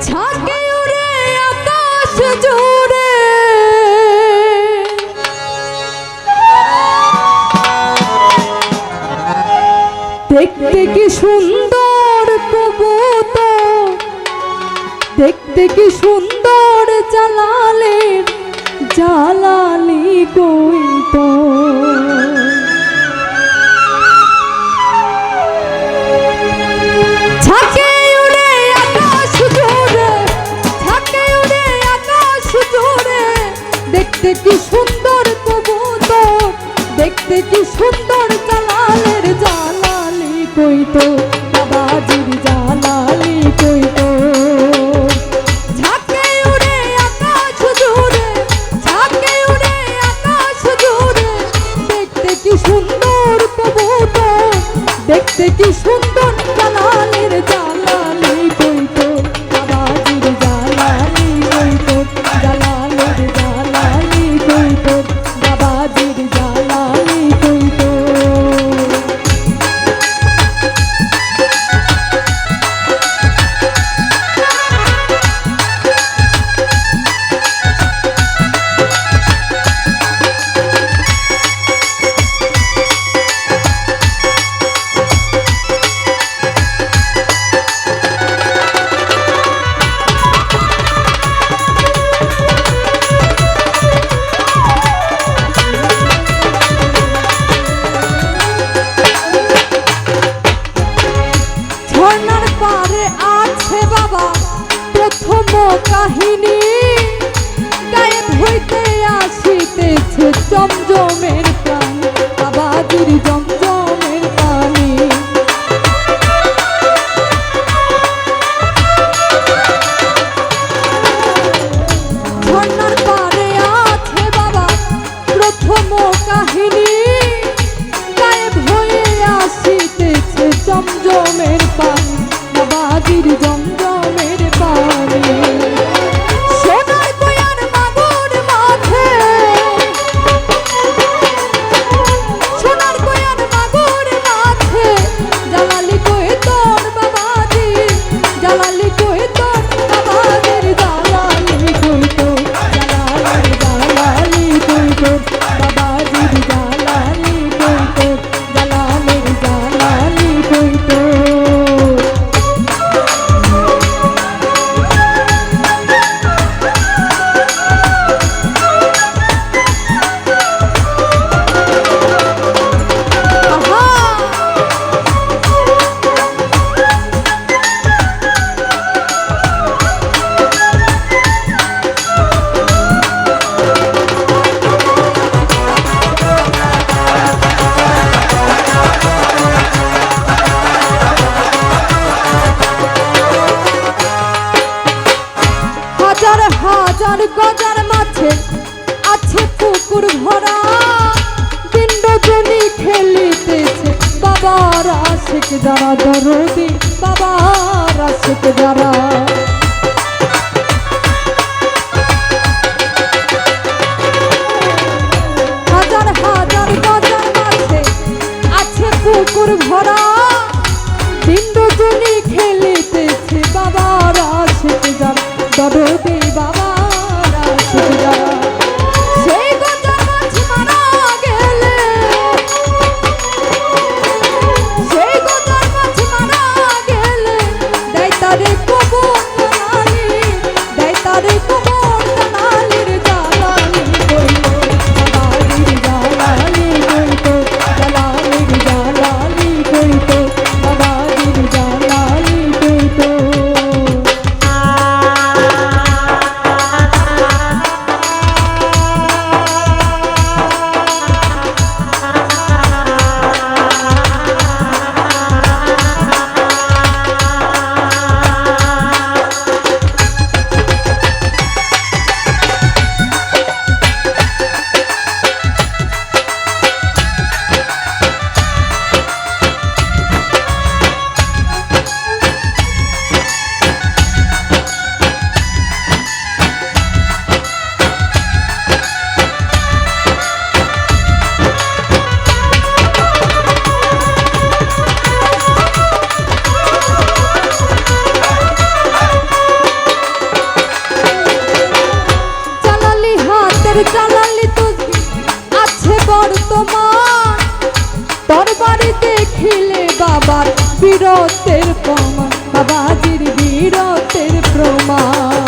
ঝাঁকে উড়ে আকাশ জুড়ে দেখতে কি সুন্দর কবুতর, দেখতে কি সুন্দর জালালের জালালি কইতর। ঝাঁকে উড়ে আকাশ জুড়ে, ঝাঁকে উড়ে আকাশ জুড়ে দেখতে কি সুন্দর কবুতর, দেখতে কি সুন্দর জালালের জালালি কইতর, বাবাজির জালালি কইতর। ঝাঁকে উড়ে আকাশ জুড়ে, ঝাঁকে উড়ে আকাশ জুড়ে দেখতে কি সুন্দর কবুতর, দেখতে কি সুন্দর জালালের জালালি কইতর, বাবাজির জালালি কইতর, জালালের জালালি কইতর, বাবাজির জালালি কইতর। ঝর্ণার পারে আছে বাবা প্রথম কাহিনী, গায়েব হইতে আসিতেছে জমজমের প্রাণ, বাবাজির জমজমের পানি। ঝর্ণার পারে আছে বাবা প্রথম কাহিনী, গায়েব হয়ে আসিতেছে জমজমের পানি, বাবাজির জমজমের পানি। সোনার কয়ার মাগুর মাঝে, সোনার কয়ার মাগুর মাঝে জালালি কইতর, বাবাজি জালালি কইতর, বাবাজির জালালি কইতর, জালালির জালালি কইতর, বাবাজির জালালি কইতর, জালালির জালালি কইতর। হাজার হাজার গজার মাঝে আছে পুকুর ভরা, দিন রজনী খেলিতেছে বাবার আশিক যারা, দরদি বাবার আশিক যারা। হাজার হাজার গজার মাঝে আছে পুকুর ভরা, দিন রজনী খেলিতেছে বাবার আশিক যারা, দরদি বাবার আশিক যারা। সেই গজার মাছ মারা গেলে, সেই গজার মাছ মারা গেলে দেয় তারে কবর জালালি, দেয় তারে কবর জালালির জালালি কইতর, বাবাজির জালালি কইতর, জালালির জালালি কইতর, বাবাজির জালালি কইতর। হাতের জালালি তসবিহ আছে বর্তমান, তরবারি দেখিলে বাবার বীরত্বের প্রমাণ, বাবাজির বীরত্বের প্রমাণ।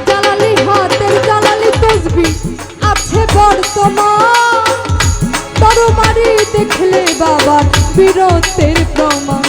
জালালি হাতের জালালি তসবিহ আছে বর্তমান, তরবারি দেখলে বাবার বীরত্বের প্রমাণ,